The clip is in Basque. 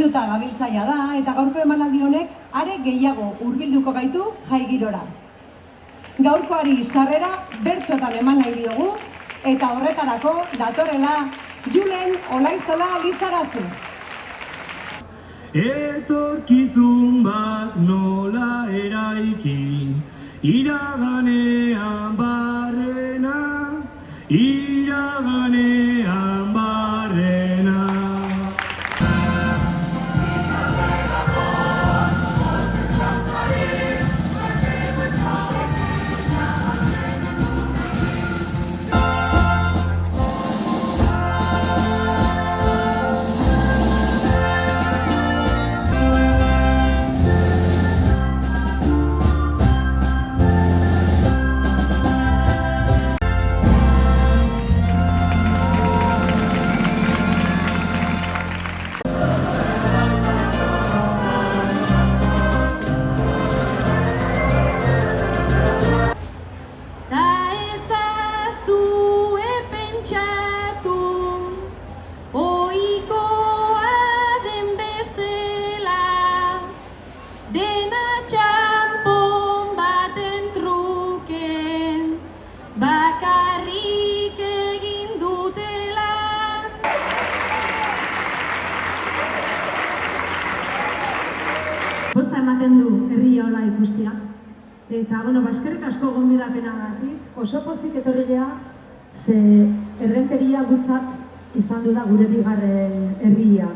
murgilduta gabiltzaia da, eta gaurko emanaldi honek are gehiago hurbilduko gaitu jai girora. Gaurkoari sarrera bertsotan eman nahi diogu, eta horretarako datorrela Julen Olaizola Lizarazu. Etorkizun bat nola eraiki, iraganean barrena, iraganean barrena. Posta ematen du herria hola ikustea. Eta, eskerrik asko gonbidapenagatik. Oso pozik etorri gea, ze errenteria gutzat izan du da gure bigarren herria.